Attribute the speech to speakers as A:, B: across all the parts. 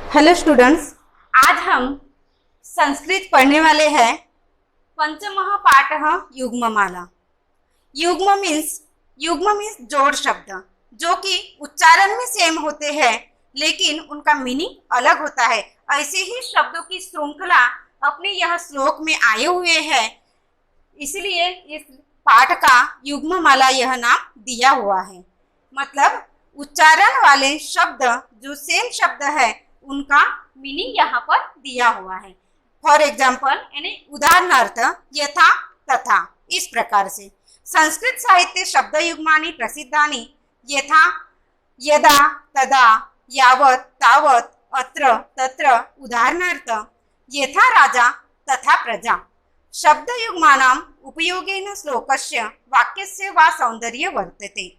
A: Hello students, आज हम संस्कृत पढ़ने वाले हैं। पंचमः पाठः युग्ममाला। युग्म मीन्स जोड़ शब्द, जो कि उच्चारण में सेम होते हैं लेकिन उनका मीनिंग अलग होता है। ऐसे ही शब्दों की श्रृंखला अपने यह श्लोक में आए हुए हैं, इसलिए इस पाठ का युग्ममाला यह नाम दिया हुआ है। मतलब उच्चारण वाले शब्द जो सेम शब्द है उनका मीनिंग यहाँ पर दिया हुआ है। फॉर एग्जाम्पल यानी उदाहरणार्थ यथा तथा, इस प्रकार से संस्कृत साहित्य शब्द युग्मानि प्रसिद्धानि यथा यदा तदा यावत् तावत् अत्र तत्र। उदाहरणार्थ यथा राजा तथा प्रजा। शब्द युग्मानाम् उपयोगेन श्लोकस्य वाक्यस्य वा सौंदर्य वर्तते।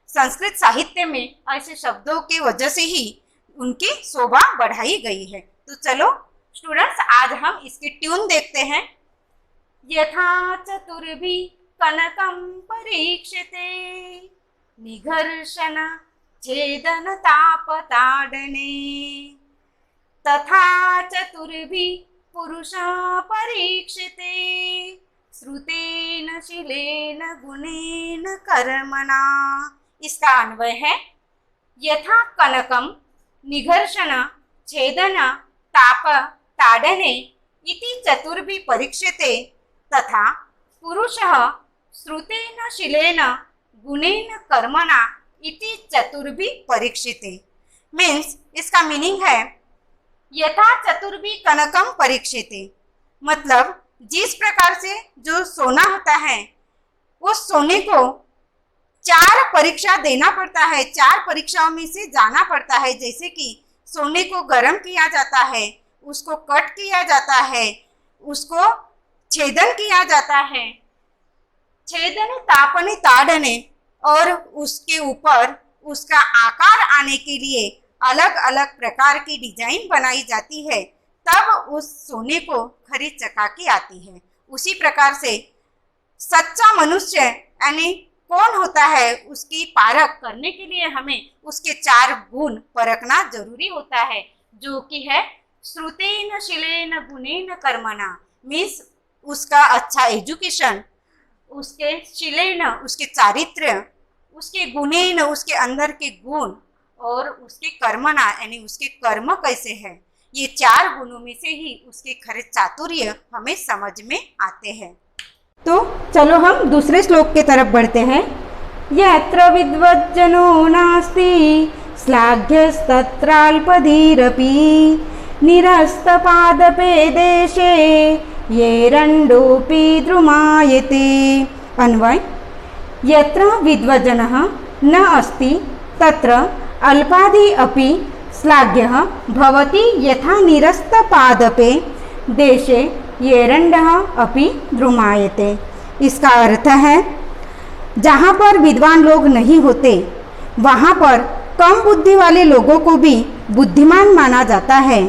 A: संस्कृत साहित्य में ऐसे शब्दों के वजह से ही उनकी शोभा बढ़ाई गई है। तो चलो स्टूडेंट्स, आज हम इसकी ट्यून देखते हैं। यथा चतुर्भिः कनकं परीक्षते निघर्षण छेदन तापताडने, तथा चतुर्भिः पुरुषः परीक्षते श्रुतेन शीलेन गुणेन कर्मणा। इसका अन्वय है यथा कनकम निघर्षण छेदन ताप ताडने इति चतुर्भिः परीक्षते तथा पुरुषः श्रुतेन शीलेन गुणेन कर्मणा इति चतुर्भिः परीक्षते। मीन्स इसका मीनिंग है यथा चतुर्भिः कनकम परीक्षते, मतलब जिस प्रकार से जो सोना होता है उस सोने को 4 परीक्षा देना पड़ता है, 4 परीक्षाओं में से जाना पड़ता है। जैसे कि सोने को गर्म किया जाता है, उसको कट किया जाता है, उसको छेदन किया जाता है, छेदन तापने ताड़ने, और उसके ऊपर उसका आकार आने के लिए अलग अलग प्रकार की डिजाइन बनाई जाती है, तब उस सोने को खरीद चकाकी आती है। उसी प्रकार से सच्चा मनुष्य यानी कौन होता है उसकी पारख करने के लिए हमें उसके 4 गुण परखना जरूरी होता है, जो कि है श्रुतेन शीलेन गुणेन कर्मणा। मीन्स उसका अच्छा एजुकेशन, उसके शीलेन उसके चारित्र्य, उसके गुणेन उसके अंदर के गुण, और उसके कर्मणा यानी उसके कर्म कैसे है। ये 4 गुणों में से ही उसके खरे चातुर्य हमें समझ में आते हैं। तो चलो हम दूसरे श्लोक के तरफ बढ़ते हैं। यत्र विद्वज्जनो नास्ति श्लाघ्यस्तत्राल्पधीरपि निरस्तपादपे देशे ये रण्डोऽपि द्रुमायते। अन्वय यत्र विद्वज्जनः न अस्ति तत्र अल्पादि अपि श्लाघ्यः भवति यथा निरस्तपादपे देशे येरण्डः अपि द्रुमायते। इसका अर्थ है जहाँ पर विद्वान लोग नहीं होते वहाँ पर कम बुद्धि वाले लोगों को भी बुद्धिमान माना जाता है,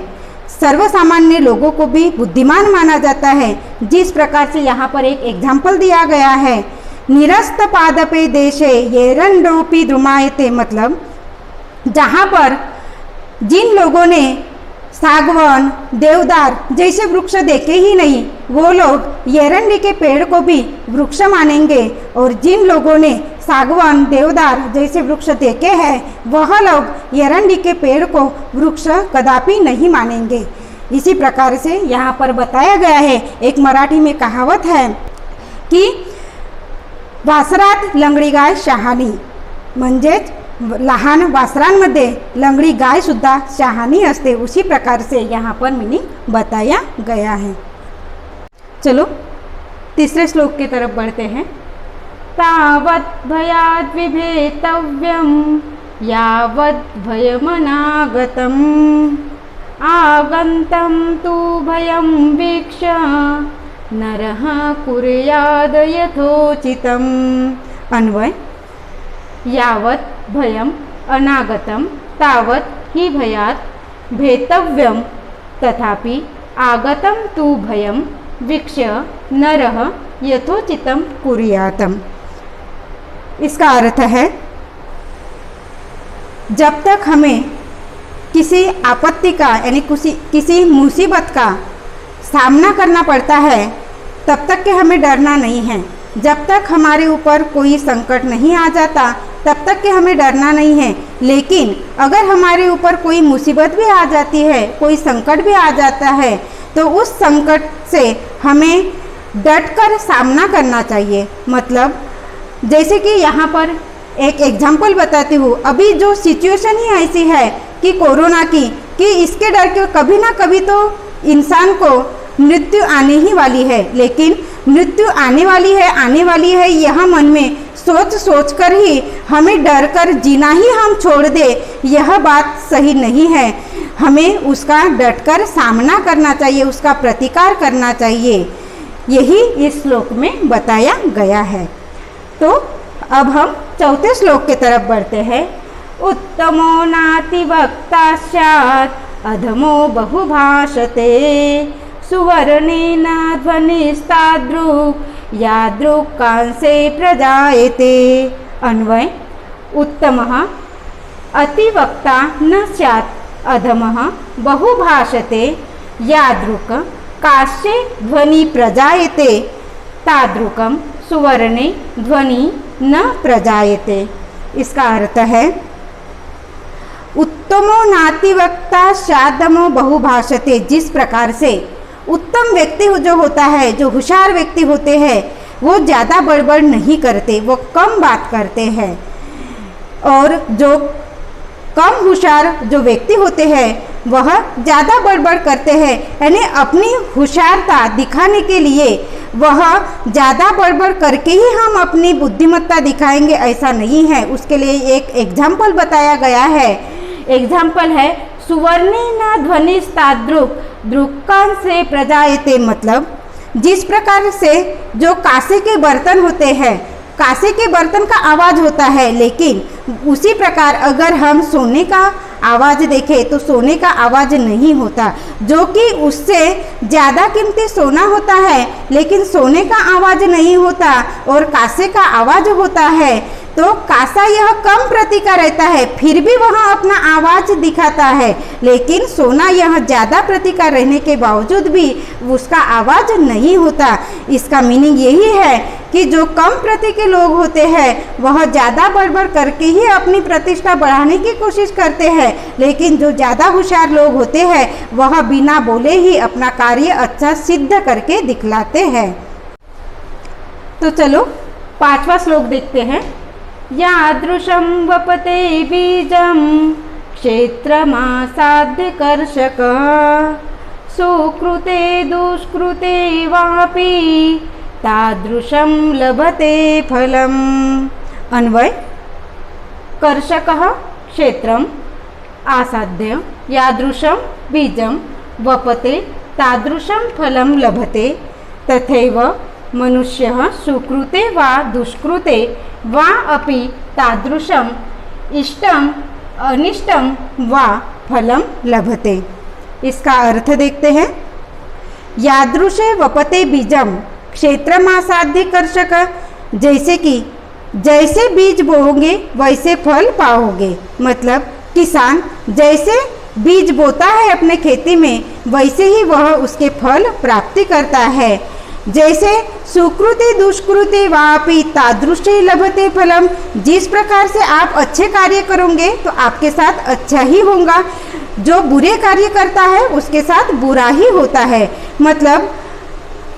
A: सर्वसामान्य लोगों को भी बुद्धिमान माना जाता है। जिस प्रकार से यहाँ पर एक एग्जाम्पल दिया गया है, निरस्त पादपे देशे येरण्डोऽपि द्रुमायते, मतलब जहाँ पर जिन लोगों ने सागवान देवदार जैसे वृक्ष देखे ही नहीं, वो लोग एरंडी के पेड़ को भी वृक्ष मानेंगे, और जिन लोगों ने सागवान देवदार जैसे वृक्ष देखे हैं वह लोग एरंडी के पेड़ को वृक्ष कदापि नहीं मानेंगे। इसी प्रकार से यहाँ पर बताया गया है, एक मराठी में कहावत है कि वासरात लंगडी गाय शहाणी, म्हणजेच लहान वासरांमध्ये लंगडी गाय सुद्धा शहाणी असते। उसी प्रकार से यहाँ पर मीनिंग बताया गया है। चलो तीसरे श्लोक की तरफ बढ़ते हैं। तावत् भयाद् विभेतव्यं यावद् भयमनागतम् आगन्तं तु भयं वीक्ष्य नरः कुर्याद् यथोचितम्। अन्वय यावत् भयम अनागतम तावत् ही भयात् भेतव्यम तथापि आगतम तु भयम वीक्ष्य नरः यथोचितम कुर्यातम। इसका अर्थ है जब तक हमें किसी आपत्ति का यानी किसी मुसीबत का सामना करना पड़ता है तब तक के हमें डरना नहीं है। जब तक हमारे ऊपर कोई संकट नहीं आ जाता तब तक के हमें डरना नहीं है। लेकिन अगर हमारे ऊपर कोई मुसीबत भी आ जाती है, कोई संकट भी आ जाता है, तो उस संकट से हमें डटकर सामना करना चाहिए। मतलब जैसे कि यहाँ पर एक एग्जाम्पल बताती हूँ। अभी जो सिचुएशन ही ऐसी है कि कोरोना की, कि इसके डर के कभी ना कभी तो इंसान को मृत्यु आने ही वाली है। लेकिन मृत्यु आने वाली है यह मन में सोच कर ही हमें डर कर जीना ही हम छोड़ दे, यह बात सही नहीं है। हमें उसका डटकर सामना करना चाहिए, उसका प्रतिकार करना चाहिए। यही इस श्लोक में बताया गया है। तो अब हम चौथे श्लोक की तरफ बढ़ते हैं। उत्तमो नाति वक्ता स्यात् अधमो बहुभाषते सुवर्णेन ध्वनिस्तादृक् यादृक्कांसे प्रजायते। अन्वय उत्तमः अतिवक्ता न स्यात् अधमः बहुभाषते यादृक् कांसे ध्वनि प्रजायते तादृकं सुवर्णे ध्वनि न प्रजायते। इसका अर्थ है उत्तमो नातिवक्ता स्यादमो बहुभाषते। जिस प्रकार से उत्तम व्यक्ति जो होता है, जो होशियार व्यक्ति होते हैं, वो ज़्यादा बड़बड़ नहीं करते, वो कम बात करते हैं। और जो कम होशियार जो व्यक्ति होते हैं वह ज़्यादा बड़बड़ करते हैं, यानी अपनी होशियारता दिखाने के लिए वह ज़्यादा बड़बड़ करके ही हम अपनी बुद्धिमत्ता दिखाएंगे, ऐसा नहीं है। उसके लिए एक एग्जाम्पल बताया गया है। एग्जाम्पल है सुवर्णेन ध्वनिस्तादृक् दृक्कांसे प्रजायते। मतलब जिस प्रकार से जो कांसे के बर्तन होते हैं, कांसे के बर्तन का आवाज़ होता है, लेकिन उसी प्रकार अगर हम सोने का आवाज़ देखें तो सोने का आवाज़ नहीं होता, जो कि उससे ज़्यादा कीमती सोना होता है, लेकिन सोने का आवाज़ नहीं होता और कांसे का आवाज़ होता है। तो कांसा यह कम प्रति का रहता है, फिर भी वह अपना आवाज़ दिखाता है, लेकिन सोना यह ज़्यादा प्रति का रहने के बावजूद भी उसका आवाज़ नहीं होता। इसका मीनिंग यही है कि जो कम प्रति के लोग होते हैं वह ज़्यादा बड़बड़ करके ही अपनी प्रतिष्ठा बढ़ाने की कोशिश करते हैं, लेकिन जो ज़्यादा होशियार लोग होते हैं वह बिना बोले ही अपना कार्य अच्छा सिद्ध करके दिखलाते हैं। तो चलो पांचवा श्लोक देखते हैं। यादृशं वपते बीजं क्षेत्रमासाद्य कर्षक सुकृते दुष्कृते वापि तादृशं लभते फलम्। अन्वय कर्षकः क्षेत्रम् आसाद्य यादृशं बीजं वपते तादृशं फलं लभते तथैव मनुष्यः सुकृते वा दुष्कृते वा अपि तादृशम् इष्टम अनिष्टम वा फलम लभते। इसका अर्थ देखते हैं। यादृशे वपते बीजम क्षेत्रमासाद्य कर्षक। जैसे कि जैसे बीज बोओगे वैसे फल पाओगे। मतलब किसान जैसे बीज बोता है अपने खेती में वैसे ही वह उसके फल प्राप्ति करता है। जैसे सुकृति दुष्कृति वापि तादृशे लभते फलम। जिस प्रकार से आप अच्छे कार्य करोगे तो आपके साथ अच्छा ही होगा, जो बुरे कार्य करता है उसके साथ बुरा ही होता है। मतलब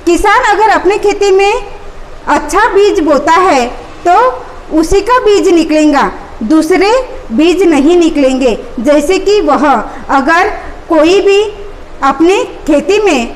A: किसान अगर अपने खेती में अच्छा बीज बोता है तो उसी का बीज निकलेगा, दूसरे बीज नहीं निकलेंगे। जैसे कि वह अगर कोई भी अपने खेती में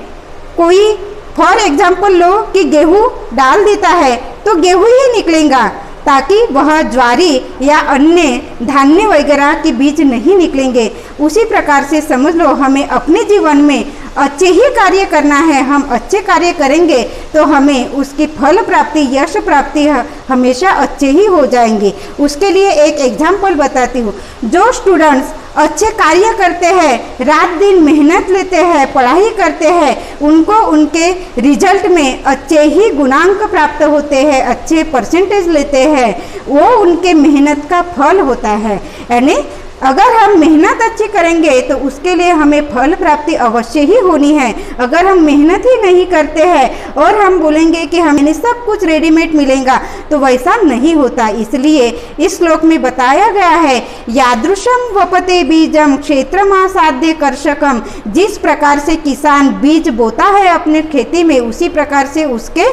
A: कोई फॉर एग्जाम्पल लो कि गेहूँ डाल देता है तो गेहूँ ही निकलेगा, ताकि वह ज्वारी या अन्य धान्य वगैरह के बीज नहीं निकलेंगे। उसी प्रकार से समझ लो हमें अपने जीवन में अच्छे ही कार्य करना है। हम अच्छे कार्य करेंगे तो हमें उसकी फल प्राप्ति यश प्राप्ति हमेशा अच्छे ही हो जाएंगे। उसके लिए एक एग्जाम्पल बताती हूँ। जो स्टूडेंट्स अच्छे कार्य करते हैं, रात दिन मेहनत लेते हैं, पढ़ाई करते हैं, उनको उनके रिजल्ट में अच्छे ही गुणांक प्राप्त होते हैं, अच्छे परसेंटेज लेते हैं, वो उनके मेहनत का फल होता है। यानी
B: अगर हम मेहनत अच्छी करेंगे तो उसके लिए हमें फल प्राप्ति अवश्य ही होनी है। अगर हम मेहनत ही नहीं करते हैं और हम बोलेंगे कि हमें सब कुछ रेडीमेड मिलेगा, तो वैसा नहीं होता। इसलिए इस श्लोक में बताया गया है, यादृशम वपते बीजम क्षेत्रमासाध्य कर्षकम। जिस प्रकार से किसान बीज बोता है अपने खेती में, उसी प्रकार से उसके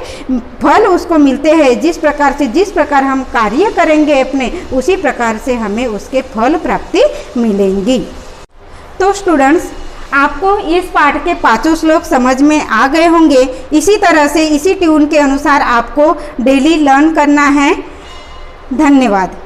B: फल उसको मिलते हैं। जिस प्रकार हम कार्य करेंगे अपने, उसी प्रकार से हमें उसके फल प्राप्ति मिलेंगी। तो स्टूडेंट्स, आपको इस पाठ के 5 श्लोक समझ में आ गए होंगे। इसी तरह से इसी ट्यून के अनुसार आपको डेली लर्न करना है। धन्यवाद।